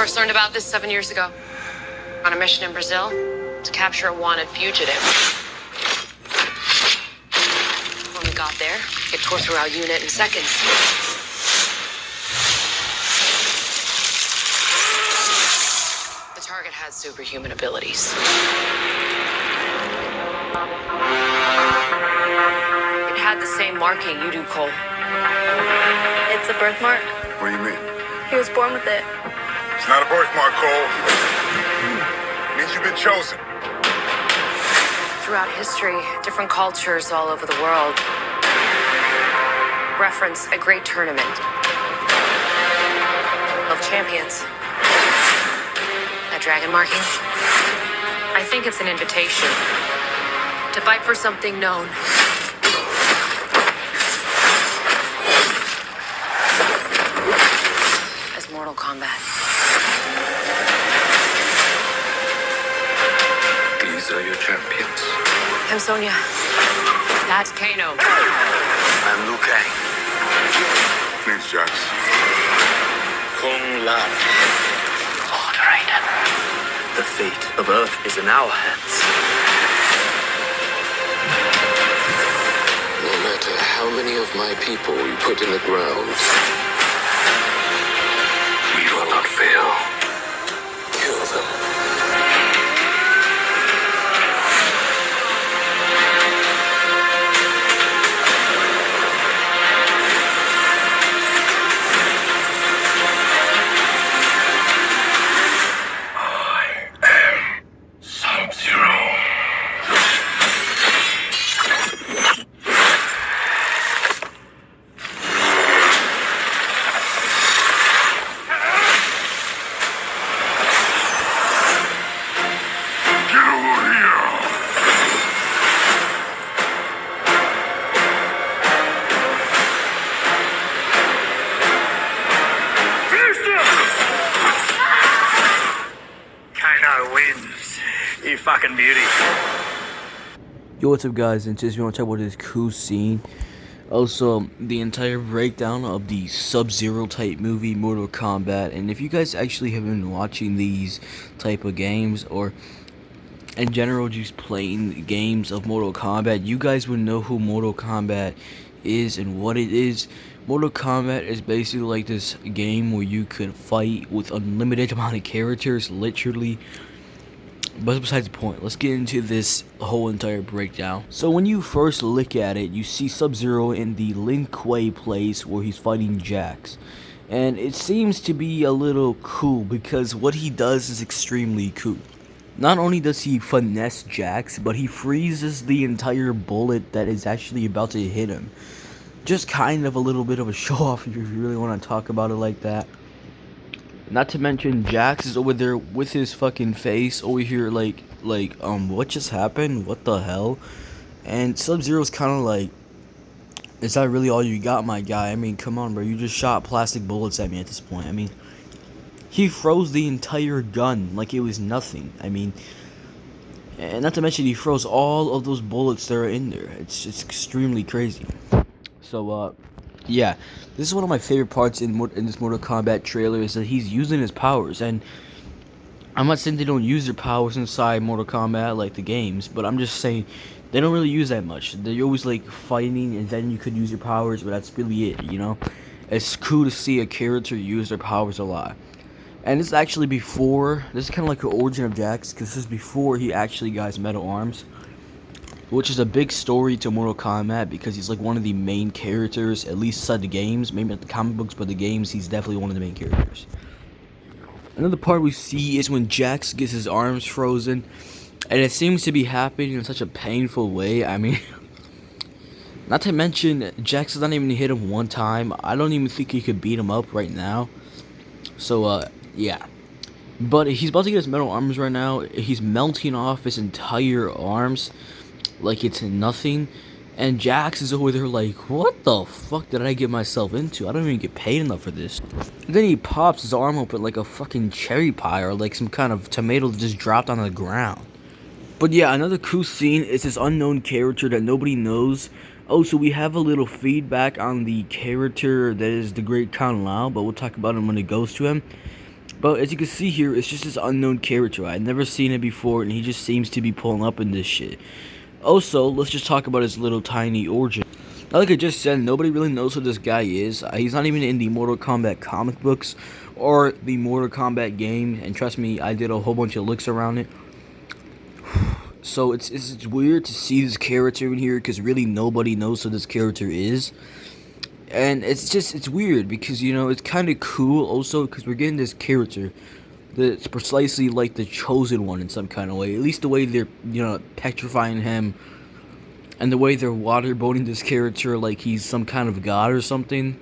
First learned about this 7 years ago. On a mission in Brazil to capture a wanted fugitive. When we got there, it tore through our unit in seconds. The target had superhuman abilities. It had the same marking you do, Cole. It's a birthmark. What do you mean? He was born with it. It's not a birthmark, Cole. It means you've been chosen. Throughout history, different cultures all over the world reference a great tournament of champions. That dragon marking? I think it's an invitation to fight for something known. As Mortal Kombat. These are your champions. I'm Sonya. That's Kano. I'm Liu Kang. Name's Jax. Kung Lao. Lord Raiden. The fate of Earth is in our hands. No matter how many of my people we put in the ground, We will not fail. kill them. Sub-Zero. Get over here! Kano wins. You fucking beauty. Yo, what's up guys, and today we want to talk about this cool scene. Also, the entire breakdown of the Sub-Zero type movie, Mortal Kombat. And if you guys actually have been watching these type of games, or in general just playing games of Mortal Kombat, you guys would know who Mortal Kombat is and what it is. Mortal Kombat is basically like this game where you could fight with unlimited amount of characters, literally. But besides the point, let's get into this whole entire breakdown. So when you first look at it, you see Sub-Zero in the Lin Kuei place where he's fighting Jax. And it seems to be a little cool because what he does is extremely cool. Not only does he finesse Jax, but he freezes the entire bullet that is actually about to hit him. Just kind of a little bit of a show off if you really want to talk about it like that. Not to mention Jax is over there with his fucking face over here like what just happened? What the hell? And Sub-Zero's kind of like, is that really all you got, my guy? I mean, come on, bro. You just shot plastic bullets at me at this point. I mean, he froze the entire gun like it was nothing. I mean, and not to mention he froze all of those bullets that are in there. It's just extremely crazy. So, yeah, this is one of my favorite parts in this Mortal Kombat trailer, is that he's using his powers. And I'm not saying they don't use their powers inside Mortal Kombat like the games, but I'm just saying they don't really use that much. They're always like fighting and then you could use your powers, but that's really it, you know? It's cool to see a character use their powers a lot. And this is actually before, this is kind of like the origin of Jax, because this is before he actually got his metal arms. Which is a big story to Mortal Kombat because he's like one of the main characters, at least inside the games. Maybe not the comic books, but the games, he's definitely one of the main characters. Another part we see is when Jax gets his arms frozen. And it seems to be happening in such a painful way. I mean, not to mention, Jax is not even hit him one time. I don't even think he could beat him up right now. So, yeah. But he's about to get his metal arms right now. He's melting off his entire arms like it's nothing, and Jax is over there like, what the fuck did I get myself into? I don't even get paid enough for this. And then he pops his arm open like a fucking cherry pie or like some kind of tomato that just dropped on the ground. But yeah, another cool scene is this unknown character that nobody knows. Oh, so we have a little feedback on the character that is the Great Khan Lao, but we'll talk about him when it goes to him. But as you can see here, it's just this unknown character. I've never seen it before, and he just seems to be pulling up in this shit. Also, let's just talk about his little tiny origin. Now, like I just said, nobody really knows who this guy is. He's not even in the Mortal Kombat comic books or the Mortal Kombat game. And trust me, I did a whole bunch of looks around it. So it's weird to see this character in here because really nobody knows who this character is. And it's weird because, you know, it's kind of cool also because we're getting this character that's precisely like the chosen one in some kind of way. At least the way they're, you know, petrifying him and the way they're waterboarding this character like he's some kind of god or something.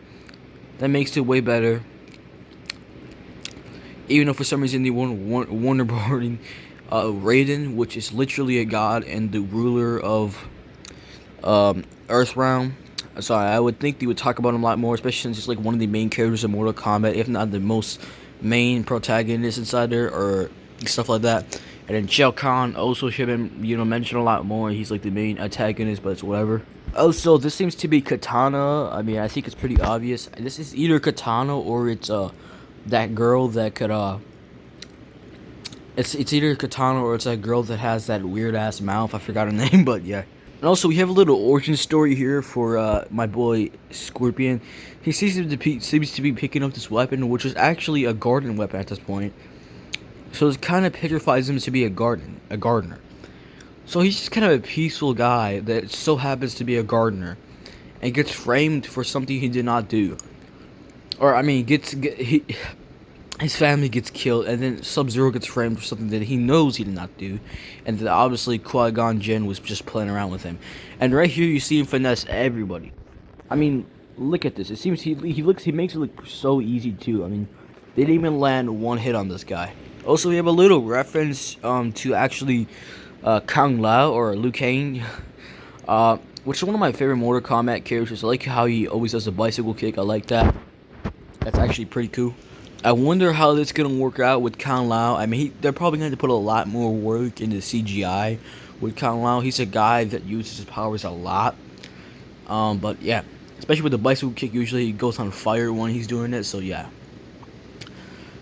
That makes it way better. Even though for some reason they waterboarding Raiden, which is literally a god and the ruler of Earthrealm. So I would think they would talk about him a lot more, especially since he's like one of the main characters of Mortal Kombat, if not the most main protagonist inside there, or stuff like that. And then Shao Kahn also should have been, you know, mentioned a lot more. He's like the main antagonist, but it's whatever. Also, this seems to be Katana. I mean, I think it's pretty obvious. This is either Katana or it's that girl that could It's either Katana or it's that girl that has that weird ass mouth. I forgot her name, but yeah. And also, we have a little origin story here for my boy Scorpion. He seems to be picking up this weapon, which is actually a garden weapon at this point. So it kind of petrifies him to be a gardener. So he's just kind of a peaceful guy that so happens to be a gardener, and gets framed for something he did not do. Or I mean, his family gets killed, and then Sub-Zero gets framed for something that he knows he did not do, and that obviously Qui-Gon Jinn was just playing around with him. And right here, you see him finesse everybody. I mean, look at this. It seems he makes it look so easy too. I mean, they didn't even land one hit on this guy. Also, we have a little reference to actually Kung Lao or Liu Kang, which is one of my favorite Mortal Kombat characters. I like how he always does a bicycle kick. I like that. That's actually pretty cool. I wonder how this is going to work out with Kung Lao. I mean, they're probably going to put a lot more work into CGI with Kung Lao. He's a guy that uses his powers a lot. But yeah, especially with the bicycle kick, usually he goes on fire when he's doing it, so yeah.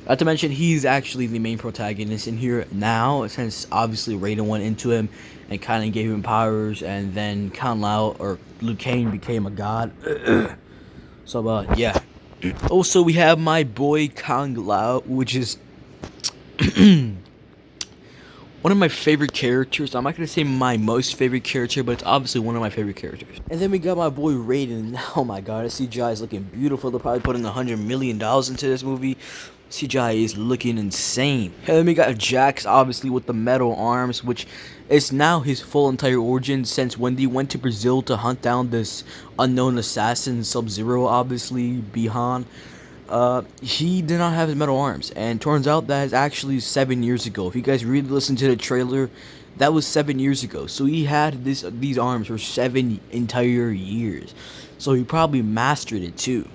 Not to mention, he's actually the main protagonist in here now, since obviously Raiden went into him and kind of gave him powers, and then Kung Lao, or Liu Kang, became a god. So, yeah. Also, we have my boy Kung Lao, which is one of my favorite characters. I'm not going to say my most favorite character, but it's obviously one of my favorite characters. And then we got my boy Raiden. Oh my god, the CGI is looking beautiful. They'll probably put in $100 million into this movie. CGI is looking insane. And then we got Jax, obviously, with the metal arms, which is now his full entire origin, since when they went to Brazil to hunt down this unknown assassin, Sub-Zero, obviously, Bihan, he did not have his metal arms. And turns out that is actually 7 years ago. If you guys really listen to the trailer, that was 7 years ago. So he had these arms for 7 entire years. So he probably mastered it too.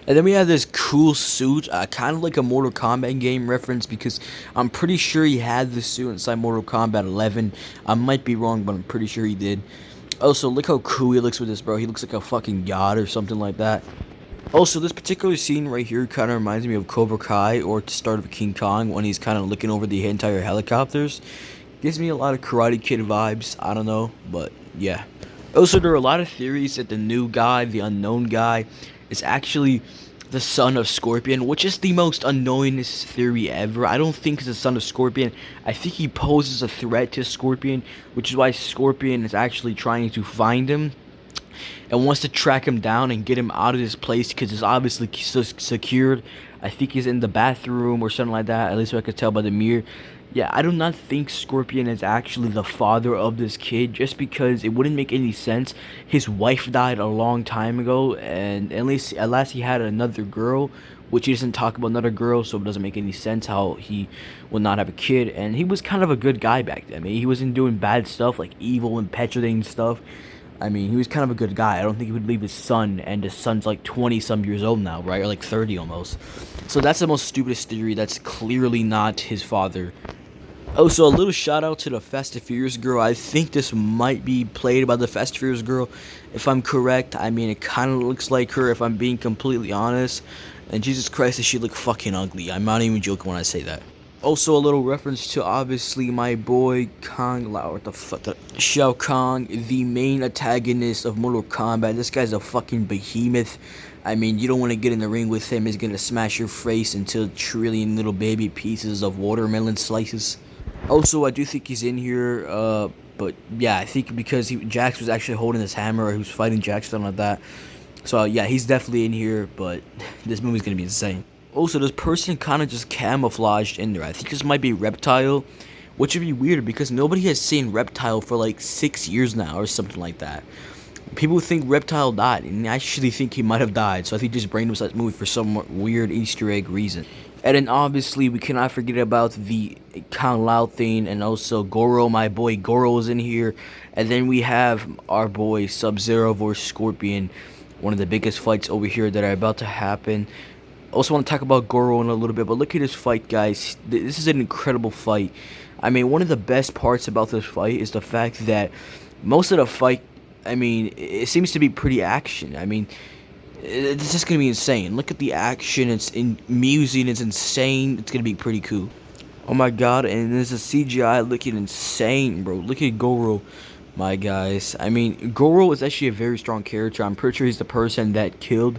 And then we have this cool suit, kind of like a Mortal Kombat game reference, because I'm pretty sure he had this suit inside Mortal Kombat 11. I might be wrong, but I'm pretty sure he did. Also, look how cool he looks with this, bro. He looks like a fucking god or something like that. Also, this particular scene right here kind of reminds me of Cobra Kai or the start of King Kong when he's kind of looking over the entire helicopters. Gives me a lot of Karate Kid vibes. I don't know, but yeah. Also, there are a lot of theories that the new guy, the unknown guy, is actually the son of Scorpion, which is the most annoyingest theory ever. I don't think he's the son of Scorpion. I think he poses a threat to Scorpion, which is why Scorpion is actually trying to find him and wants to track him down and get him out of this place because it's obviously secured. I think he's in the bathroom or something like that, at least I could tell by the mirror. Yeah, I do not think Scorpion is actually the father of this kid, just because it wouldn't make any sense. His wife died a long time ago, and at last he had another girl, which he doesn't talk about another girl, so it doesn't make any sense how he will not have a kid. And he was kind of a good guy back then. I mean, he wasn't doing bad stuff, like evil and petulant stuff. I mean, he was kind of a good guy. I don't think he would leave his son, and his son's like 20-some years old now, right? Or like 30 almost. So that's the most stupidest theory. That's clearly not his father. Also, a little shout out to the Fast and Furious girl. I think this might be played by the Fast and Furious girl, if I'm correct. I mean, it kind of looks like her, if I'm being completely honest. And Jesus Christ, does she look fucking ugly. I'm not even joking when I say that. Also, a little reference to obviously my boy Kong Lao, what the fuck, Shao Kahn, the main antagonist of Mortal Kombat. This guy's a fucking behemoth. I mean, you don't want to get in the ring with him. He's gonna smash your face into a trillion little baby pieces of watermelon slices. Also, I do think he's in here, but yeah, I think because Jax was actually holding his hammer, or he was fighting Jax, something like that. So yeah, he's definitely in here, but this movie's gonna be insane. Also, this person kind of just camouflaged in there. I think this might be Reptile, which would be weird because nobody has seen Reptile for like 6 years now, or something like that. People think Reptile died, and I actually think he might have died, so I think they just brainwashed that movie for some weird Easter egg reason. And then obviously we cannot forget about the Kung Lao thing, and also Goro, my boy Goro is in here. And then we have our boy Sub-Zero vs Scorpion, one of the biggest fights over here that are about to happen. Also want to talk about Goro in a little bit, but look at this fight, guys. This is an incredible fight. I mean, one of the best parts about this fight is the fact that most of the fight, I mean, it seems to be pretty action. I mean, it's just gonna be insane. Look at the action. It's amusing. It's insane. It's gonna be pretty cool. Oh my god! And there's a CGI looking insane, bro. Look at Goro, my guys. I mean, Goro is actually a very strong character. I'm pretty sure he's the person that killed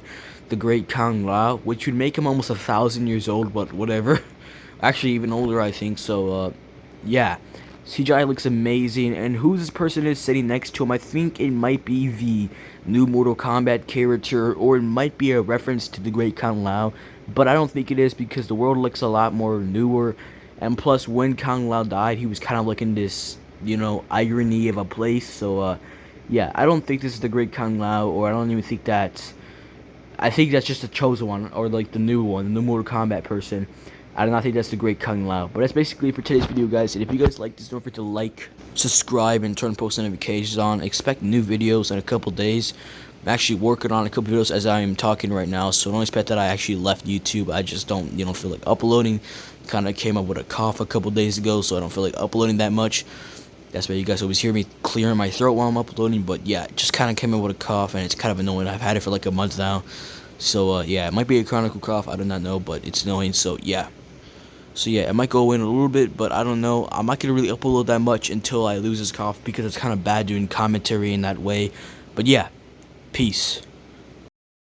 the great Kung Lao, which would make him almost 1,000 years old. But whatever. Actually, even older, I think. So, yeah. CGI looks amazing, and who this person is sitting next to him, I think it might be the new Mortal Kombat character, or it might be a reference to the great Kung Lao, but I don't think it is because the world looks a lot more newer, and plus when Kung Lao died, he was kind of like in this, you know, irony of a place, so, yeah, I don't think this is the great Kung Lao, or I don't even think I think that's just the chosen one, or like the new one, the new Mortal Kombat person. I do not think that's the great Kung Lao. But that's basically it for today's video, guys. And if you guys like this, don't forget to like, subscribe, and turn post notifications on. Expect new videos in a couple days. I'm actually working on a couple videos as I am talking right now. So don't expect that I actually left YouTube. I just don't, feel like uploading. Kind of came up with a cough a couple days ago, so I don't feel like uploading that much. That's why you guys always hear me clearing my throat while I'm uploading. But yeah, it just kind of came up with a cough, and it's kind of annoying. I've had it for like a month now. So yeah, it might be a chronic cough. I do not know, but it's annoying. So yeah. So yeah, it might go in a little bit, but I don't know. I'm not going to really upload that much until I lose this cough because it's kind of bad doing commentary in that way. But yeah, peace.